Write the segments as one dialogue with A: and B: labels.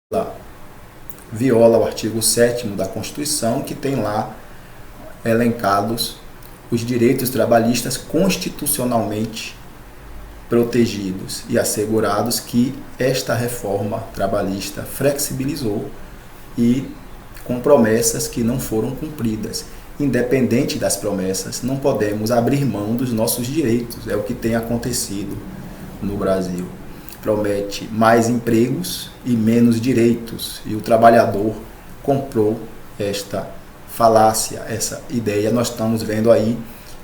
A: ela viola o artigo 7º da Constituição, que tem lá elencados os direitos trabalhistas constitucionalmente protegidos e assegurados que esta reforma trabalhista flexibilizou e com promessas que não foram cumpridas. Independente das promessas, não podemos abrir mão dos nossos direitos. É o que tem acontecido no Brasil. Promete mais empregos e menos direitos. E o trabalhador comprou esta falácia, essa ideia. Nós estamos vendo aí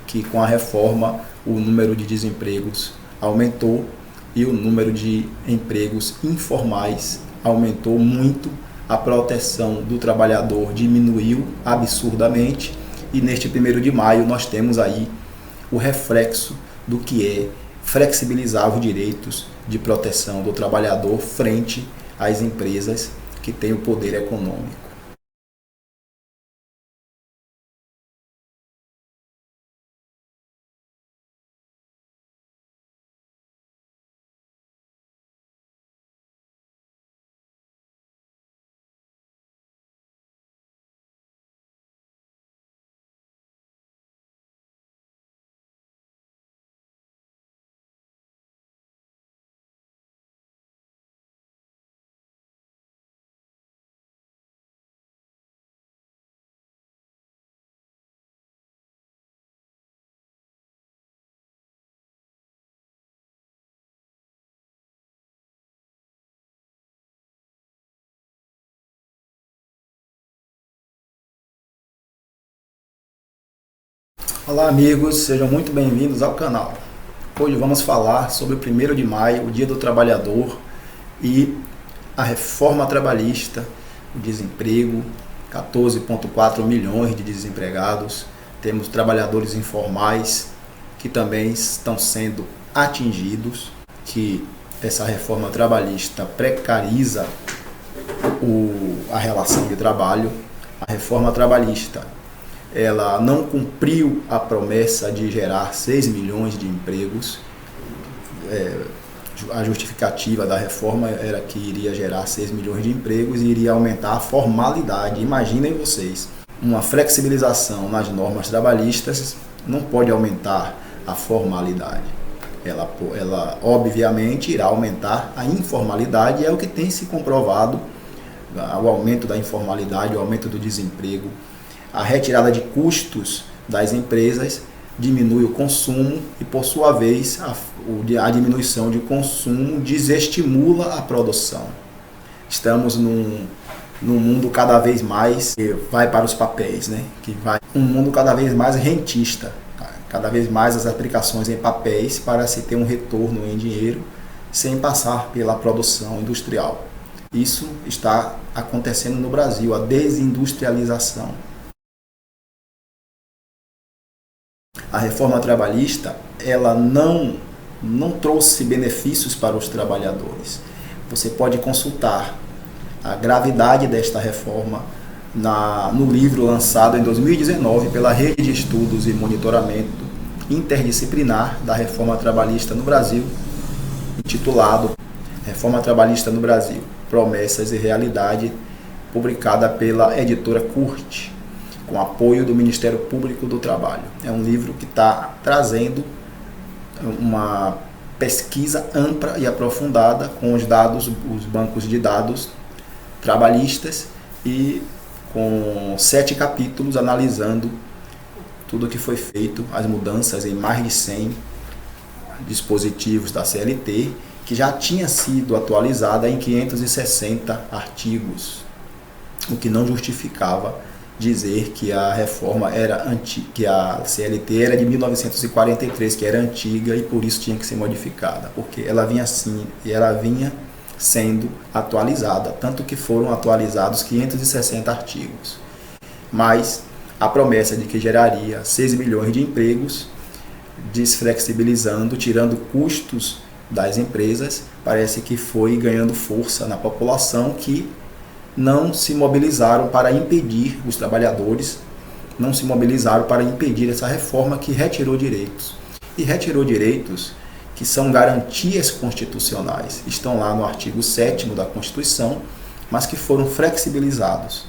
A: que com a reforma o número de desempregos aumentou e o número de empregos informais aumentou muito. A proteção do trabalhador diminuiu absurdamente e neste 1º de maio nós temos aí o reflexo do que é flexibilizar os direitos de proteção do trabalhador frente às empresas que têm o poder econômico. Olá amigos, sejam muito bem-vindos ao canal. Hoje vamos falar sobre o 1º de maio, o Dia do Trabalhador e a reforma trabalhista, o desemprego, 14,4 milhões de desempregados, temos trabalhadores informais que também estão sendo atingidos, que essa reforma trabalhista precariza a relação de trabalho. A reforma trabalhista ela não cumpriu a promessa de gerar 6 milhões de empregos. A justificativa da reforma era que iria gerar 6 milhões de empregos e iria aumentar a formalidade. Imaginem vocês, uma flexibilização nas normas trabalhistas não pode aumentar a formalidade. Ela obviamente irá aumentar a informalidade, é o que tem se comprovado, o aumento da informalidade, o aumento do desemprego. A retirada de custos das empresas diminui o consumo e, por sua vez, a diminuição de consumo desestimula a produção. Estamos num mundo cada vez mais que vai para os papéis, um mundo cada vez mais rentista, cada vez mais as aplicações em papéis para se ter um retorno em dinheiro sem passar pela produção industrial. Isso está acontecendo no Brasil, a desindustrialização. A reforma trabalhista ela não trouxe benefícios para os trabalhadores. Você pode consultar a gravidade desta reforma no livro lançado em 2019 pela Rede de Estudos e Monitoramento Interdisciplinar da Reforma Trabalhista no Brasil, intitulado Reforma Trabalhista no Brasil, Promessas e Realidade, publicada pela editora CURT, com apoio do Ministério Público do Trabalho. É um livro que está trazendo uma pesquisa ampla e aprofundada com os dados, os bancos de dados trabalhistas e com 7 capítulos analisando tudo o que foi feito, as mudanças em mais de 100 dispositivos da CLT, que já tinha sido atualizada em 560 artigos, o que não justificava dizer que a reforma era que a CLT era de 1943, que era antiga e por isso tinha que ser modificada, porque ela vinha assim e ela vinha sendo atualizada, tanto que foram atualizados 560 artigos. Mas a promessa de que geraria 6 milhões de empregos, desflexibilizando, tirando custos das empresas, parece que foi ganhando força na população, que não se mobilizaram para impedir os trabalhadores, não se mobilizaram para impedir essa reforma que retirou direitos. E retirou direitos que são garantias constitucionais. Estão lá no artigo 7º da Constituição, mas que foram flexibilizados.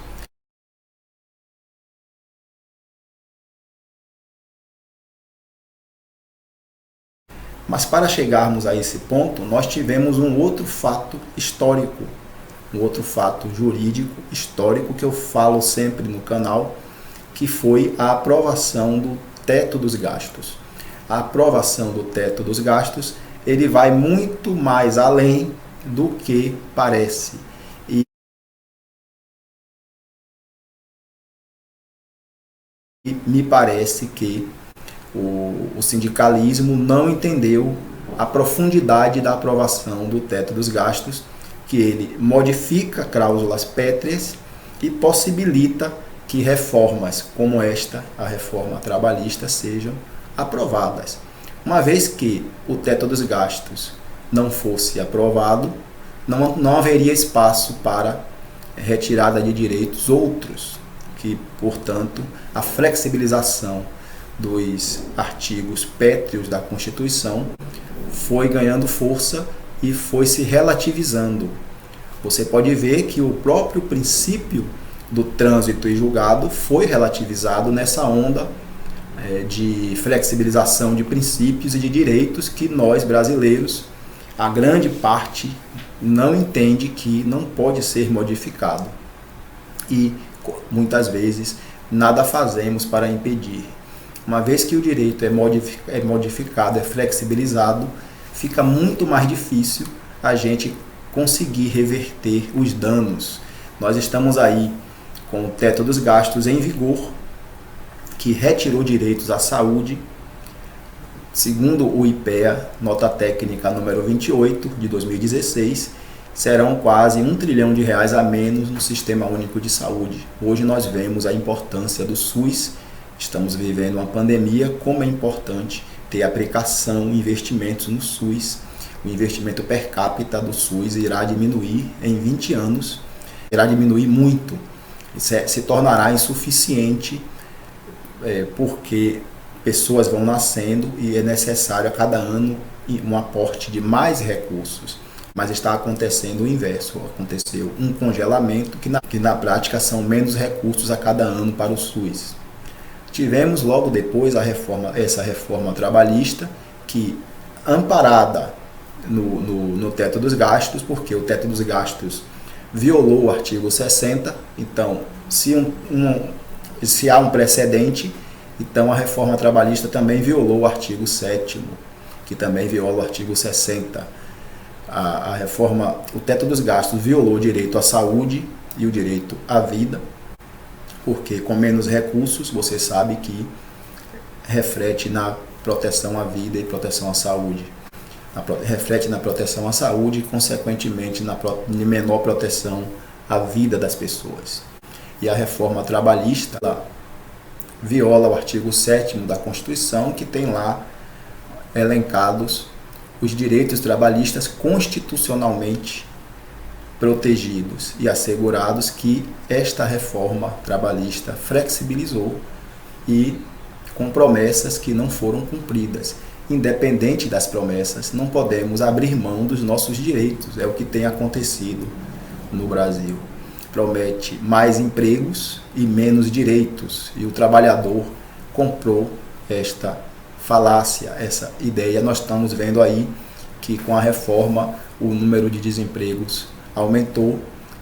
A: Mas para chegarmos a esse ponto, nós tivemos um outro fato histórico, um outro fato jurídico histórico que eu falo sempre no canal, que foi a aprovação do teto dos gastos. A aprovação do teto dos gastos, ele vai muito mais além do que parece. E me parece que o sindicalismo não entendeu a profundidade da aprovação do teto dos gastos, que ele modifica cláusulas pétreas e possibilita que reformas como esta, a reforma trabalhista, sejam aprovadas. Uma vez que o teto dos gastos não fosse aprovado, não haveria espaço para retirada de direitos outros, que, portanto, a flexibilização dos artigos pétreos da Constituição foi ganhando força e foi se relativizando. Você pode ver que o próprio princípio do trânsito e julgado foi relativizado nessa onda de flexibilização de princípios e de direitos que nós brasileiros, a grande parte, não entende que não pode ser modificado. E muitas vezes nada fazemos para impedir. Uma vez que o direito é modificado, é flexibilizado, fica muito mais difícil a gente conseguir reverter os danos. Nós estamos aí com o teto dos gastos em vigor, que retirou direitos à saúde. Segundo o IPEA, nota técnica número 28 de 2016, serão quase R$1 trilhão a menos no Sistema Único de Saúde. Hoje nós vemos a importância do SUS. Estamos vivendo uma pandemia, como é importante ter aplicação e investimentos no SUS. O investimento per capita do SUS irá diminuir em 20 anos, irá diminuir muito, se tornará insuficiente, porque pessoas vão nascendo e é necessário a cada ano um aporte de mais recursos. Mas está acontecendo o inverso, aconteceu um congelamento que na prática são menos recursos a cada ano para o SUS. Tivemos logo depois essa reforma trabalhista, que amparada no teto dos gastos, porque o teto dos gastos violou o artigo 60, então se há um precedente, então a reforma trabalhista também violou o artigo 7º, que também viola o artigo 60. O teto dos gastos violou o direito à saúde e o direito à vida, porque com menos recursos, você sabe que reflete na proteção à vida e proteção à saúde. Reflete na proteção à saúde e, consequentemente, na menor proteção à vida das pessoas. E a reforma trabalhista viola o artigo 7º da Constituição, que tem lá elencados os direitos trabalhistas constitucionalmente protegidos e assegurados, que esta reforma trabalhista flexibilizou, e com promessas que não foram cumpridas. Independente das promessas, não podemos abrir mão dos nossos direitos. É o que tem acontecido no Brasil. Promete mais empregos e menos direitos, e o trabalhador comprou esta falácia, essa ideia. Nós estamos vendo aí que com a reforma o número de desempregos aumentou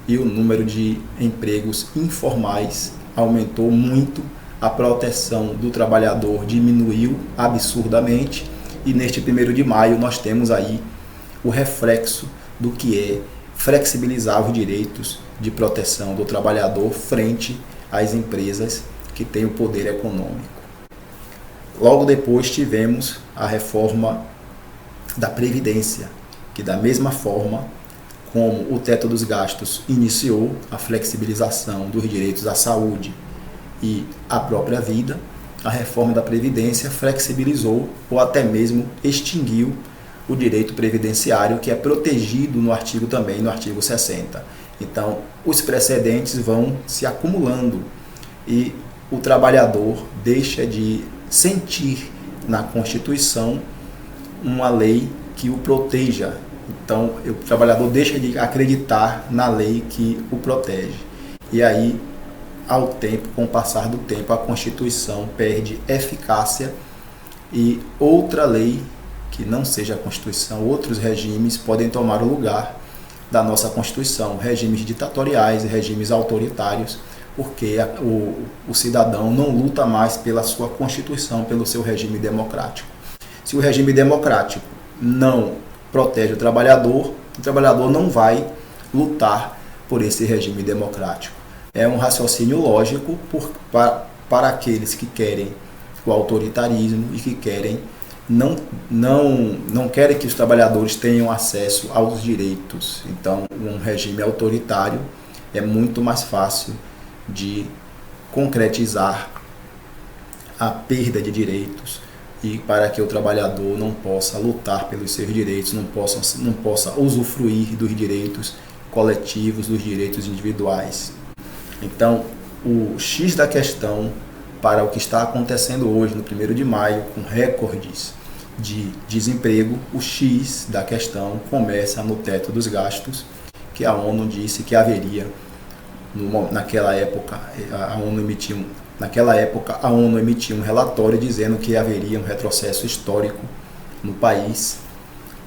A: e o número de empregos informais aumentou muito. A proteção do trabalhador diminuiu absurdamente, e neste 1º de maio nós temos aí o reflexo do que é flexibilizar os direitos de proteção do trabalhador frente às empresas que têm o poder econômico. Logo depois tivemos a reforma da Previdência, que da mesma forma como o teto dos gastos iniciou a flexibilização dos direitos à saúde e à própria vida, a reforma da Previdência flexibilizou ou até mesmo extinguiu o direito previdenciário, que é protegido no artigo 60. Então, os precedentes vão se acumulando e o trabalhador deixa de sentir na Constituição uma lei que o proteja. Então, o trabalhador deixa de acreditar na lei que o protege. E aí, com o passar do tempo, a Constituição perde eficácia e outra lei que não seja a Constituição, outros regimes podem tomar o lugar da nossa Constituição, regimes ditatoriais e regimes autoritários, porque o cidadão não luta mais pela sua Constituição, pelo seu regime democrático. Se o regime democrático não protege o trabalhador não vai lutar por esse regime democrático. É um raciocínio lógico para aqueles que querem o autoritarismo e que não querem que os trabalhadores tenham acesso aos direitos. Então, um regime autoritário é muito mais fácil de concretizar a perda de direitos e para que o trabalhador não possa lutar pelos seus direitos, não possa usufruir dos direitos coletivos, dos direitos individuais. Então, o X da questão para o que está acontecendo hoje, no 1º de maio, com recordes de desemprego, o X da questão começa no teto dos gastos, que a ONU disse que haveria, naquela época, a ONU emitiu um relatório dizendo que haveria um retrocesso histórico no país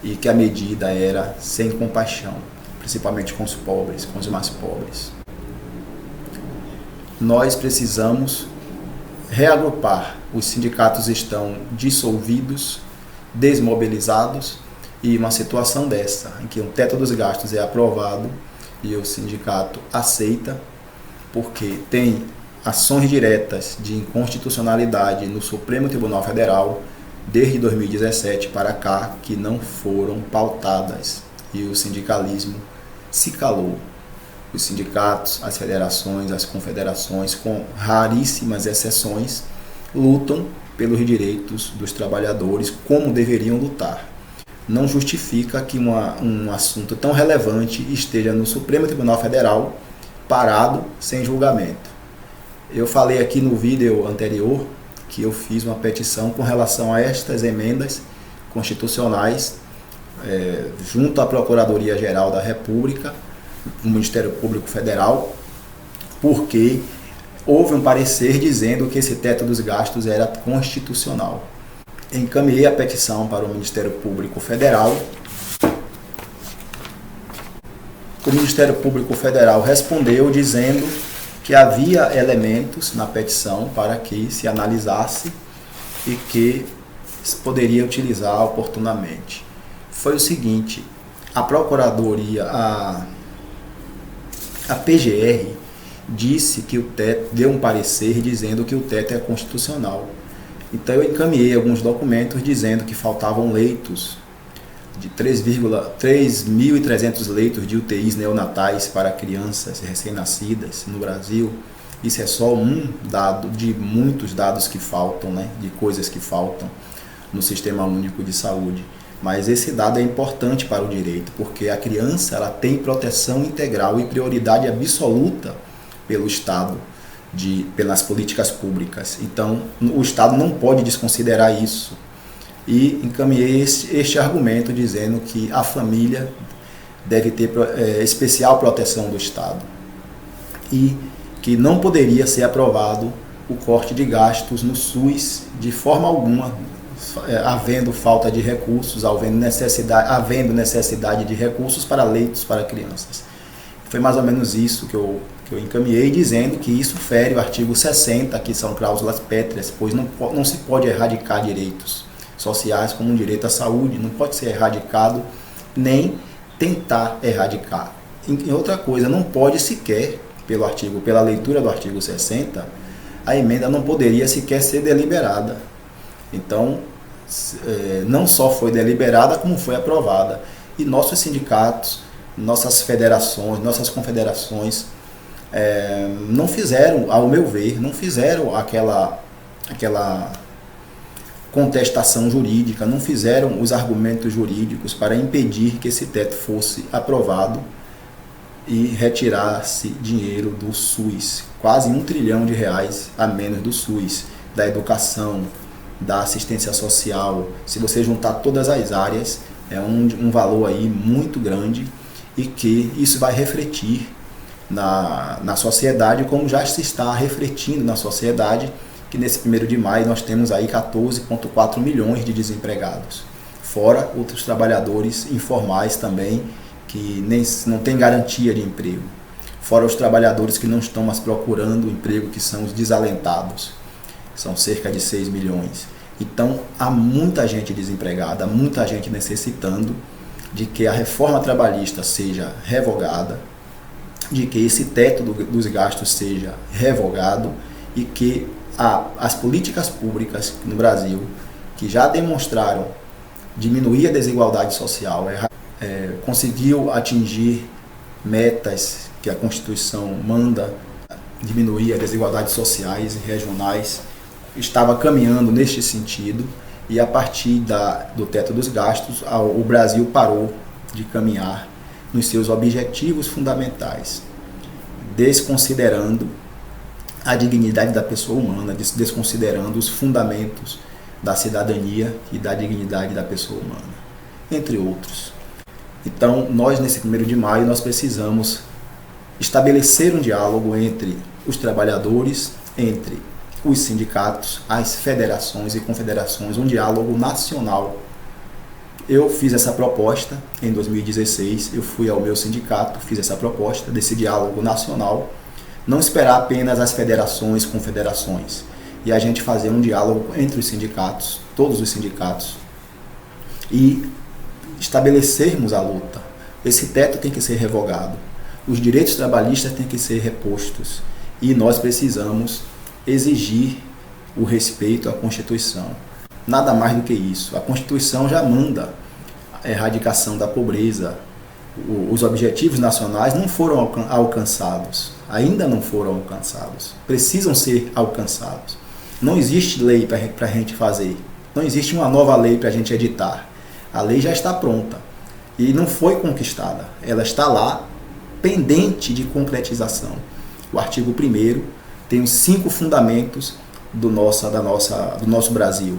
A: e que a medida era sem compaixão, principalmente com os pobres, com os mais pobres. Nós precisamos reagrupar. Os sindicatos estão dissolvidos, desmobilizados, e uma situação dessa, em que o teto dos gastos é aprovado e o sindicato aceita, porque tem ações diretas de inconstitucionalidade no Supremo Tribunal Federal desde 2017 para cá que não foram pautadas, e o sindicalismo se calou. Os sindicatos, as federações, as confederações, com raríssimas exceções, lutam pelos direitos dos trabalhadores como deveriam lutar. Não justifica que um assunto tão relevante esteja no Supremo Tribunal Federal parado, sem julgamento. Eu falei aqui no vídeo anterior que eu fiz uma petição com relação a estas emendas constitucionais junto à Procuradoria-Geral da República, o Ministério Público Federal, porque houve um parecer dizendo que esse teto dos gastos era constitucional. Encaminhei a petição para o Ministério Público Federal. O Ministério Público Federal respondeu dizendo que havia elementos na petição para que se analisasse e que se poderia utilizar oportunamente. Foi o seguinte: a Procuradoria, a PGR disse que o teto, deu um parecer dizendo que o teto é constitucional. Então eu encaminhei alguns documentos dizendo que faltavam leitos, de 3.300 leitos de UTIs neonatais para crianças recém-nascidas no Brasil. Isso é só um dado de muitos dados que faltam, de coisas que faltam no Sistema Único de Saúde. Mas esse dado é importante para o direito, porque a criança ela tem proteção integral e prioridade absoluta pelo Estado, pelas políticas públicas. Então, o Estado não pode desconsiderar isso. E encaminhei este argumento dizendo que a família deve ter especial proteção do Estado e que não poderia ser aprovado o corte de gastos no SUS de forma alguma, havendo falta de recursos, havendo necessidade de recursos para leitos para crianças. Foi mais ou menos isso que eu encaminhei, dizendo que isso fere o artigo 60, que são cláusulas pétreas, pois não se pode erradicar direitos sociais como um direito à saúde, não pode ser erradicado nem tentar erradicar. Em outra coisa, não pode sequer, pela leitura do artigo 60, a emenda não poderia sequer ser deliberada. Então, não só foi deliberada, como foi aprovada. E nossos sindicatos, nossas federações, nossas confederações não fizeram, ao meu ver, não fizeram aquela contestação jurídica, não fizeram os argumentos jurídicos para impedir que esse teto fosse aprovado e retirasse dinheiro do SUS, quase R$1 trilhão a menos do SUS, da educação, da assistência social. Se você juntar todas as áreas, É um valor aí muito grande e que isso vai refletir na sociedade, como já se está refletindo na sociedade, que nesse 1º de maio nós temos aí 14,4 milhões de desempregados, fora outros trabalhadores informais também, que não tem garantia de emprego, fora os trabalhadores que não estão mais procurando emprego, que são os desalentados, são cerca de 6 milhões. Então há muita gente desempregada, muita gente necessitando de que a reforma trabalhista seja revogada, de que esse teto dos gastos seja revogado e que as políticas públicas no Brasil, que já demonstraram diminuir a desigualdade social, conseguiu atingir metas que a Constituição manda, diminuir as desigualdades sociais e regionais, estava caminhando neste sentido, e a partir do teto dos gastos, o Brasil parou de caminhar nos seus objetivos fundamentais, desconsiderando a dignidade da pessoa humana, desconsiderando os fundamentos da cidadania e da dignidade da pessoa humana, entre outros. Então, nós nesse 1º de maio, nós precisamos estabelecer um diálogo entre os trabalhadores, entre os sindicatos, as federações e confederações, um diálogo nacional. Eu fiz essa proposta em 2016, eu fui ao meu sindicato, fiz essa proposta desse diálogo nacional, não esperar apenas as federações, confederações, e a gente fazer um diálogo entre os sindicatos, todos os sindicatos, e estabelecermos a luta. Esse teto tem que ser revogado, os direitos trabalhistas têm que ser repostos, e nós precisamos exigir o respeito à Constituição. Nada mais do que isso. A Constituição já manda a erradicação da pobreza. Os objetivos nacionais não foram alcançados, ainda não foram alcançados. Precisam ser alcançados. Não existe lei para a gente fazer. Não existe uma nova lei para a gente editar. A lei já está pronta e não foi conquistada. Ela está lá, pendente de concretização. O artigo 1º tem os 5 fundamentos do nosso Brasil.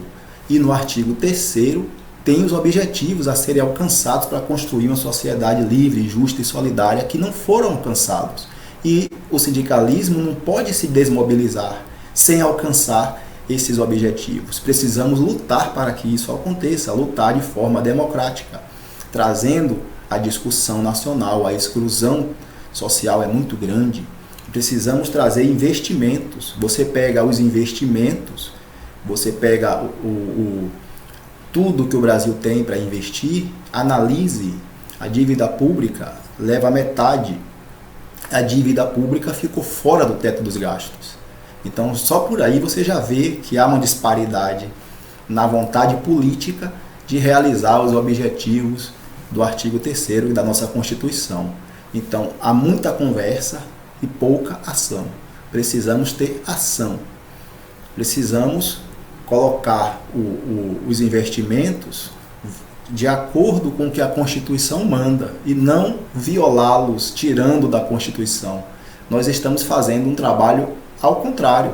A: E no artigo 3º tem os objetivos a serem alcançados para construir uma sociedade livre, justa e solidária que não foram alcançados. E o sindicalismo não pode se desmobilizar sem alcançar esses objetivos. Precisamos lutar para que isso aconteça, lutar de forma democrática, trazendo a discussão nacional. A exclusão social é muito grande. Precisamos trazer investimentos. Você pega os investimentos, você pega tudo que o Brasil tem para investir, analise a dívida pública, leva a metade. A dívida pública ficou fora do teto dos gastos. Então, só por aí você já vê que há uma disparidade na vontade política de realizar os objetivos do artigo 3º da nossa Constituição. Então, há muita conversa e pouca ação. Precisamos ter ação. Precisamos colocar os investimentos de acordo com o que a Constituição manda e não violá-los, tirando da Constituição. Nós estamos fazendo um trabalho ao contrário.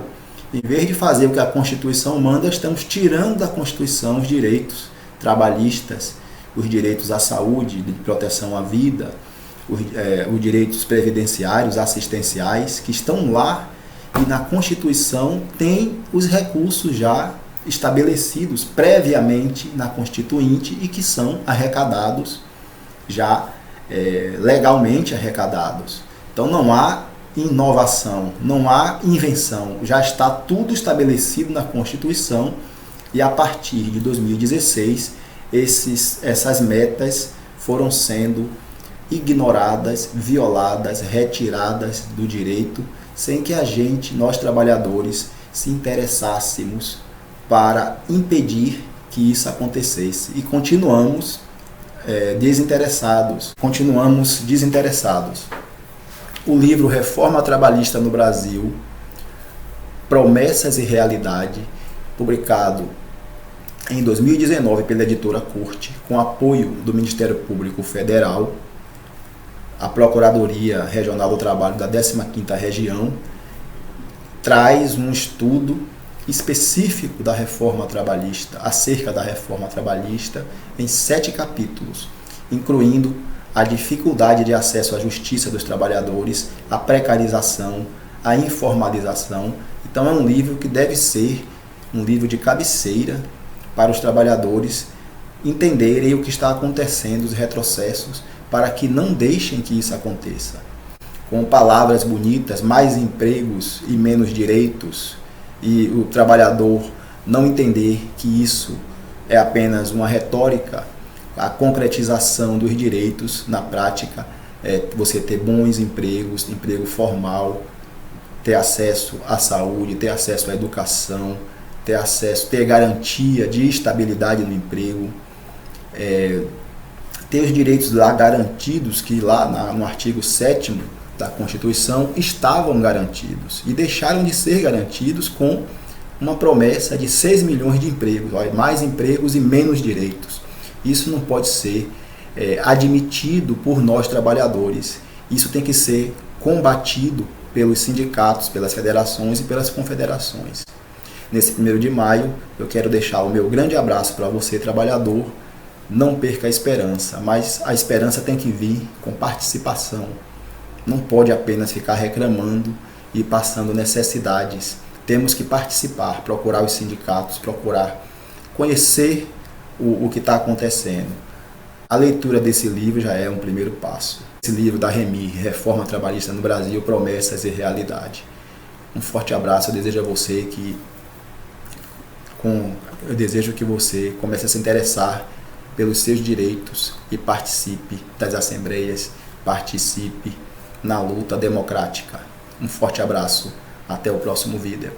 A: Em vez de fazer o que a Constituição manda, estamos tirando da Constituição os direitos trabalhistas, os direitos à saúde, de proteção à vida, os direitos previdenciários, assistenciais, que estão lá, e na Constituição tem os recursos já estabelecidos previamente na Constituinte e que são arrecadados, já legalmente arrecadados. Então não há inovação, não há invenção, já está tudo estabelecido na Constituição, e a partir de 2016 essas metas foram sendo ignoradas, violadas, retiradas do direito, sem que nós trabalhadores, se interessássemos para impedir que isso acontecesse. E continuamos desinteressados. O livro Reforma Trabalhista no Brasil, Promessas e Realidade, publicado em 2019 pela editora Curte, com apoio do Ministério Público Federal, a Procuradoria Regional do Trabalho da 15ª Região, traz um estudo específico da reforma trabalhista, acerca da reforma trabalhista, em 7 capítulos, incluindo a dificuldade de acesso à justiça dos trabalhadores, a precarização, a informalização. Então é um livro que deve ser um livro de cabeceira para os trabalhadores entenderem o que está acontecendo, os retrocessos, para que não deixem que isso aconteça. Com palavras bonitas, mais empregos e menos direitos, e o trabalhador não entender que isso é apenas uma retórica, a concretização dos direitos na prática é você ter bons empregos, emprego formal, ter acesso à saúde, ter acesso à educação, ter garantia de estabilidade no emprego, ter os direitos lá garantidos, que lá no artigo 7º da Constituição estavam garantidos e deixaram de ser garantidos com uma promessa de 6 milhões de empregos, mais empregos e menos direitos. Isso não pode ser admitido por nós trabalhadores. Isso tem que ser combatido pelos sindicatos, pelas federações e pelas confederações. Nesse 1º de maio, eu quero deixar o meu grande abraço para você, trabalhador. Não perca a esperança, mas a esperança tem que vir com participação. Não pode apenas ficar reclamando e passando necessidades. Temos que participar, procurar os sindicatos, procurar conhecer o que está acontecendo. A leitura desse livro já é um primeiro passo. Esse livro da Remir, Reforma Trabalhista no Brasil, Promessas e Realidade. Um forte abraço, eu desejo a você eu desejo que você comece a se interessar pelos seus direitos e participe das assembleias, participe na luta democrática. Um forte abraço, até o próximo vídeo.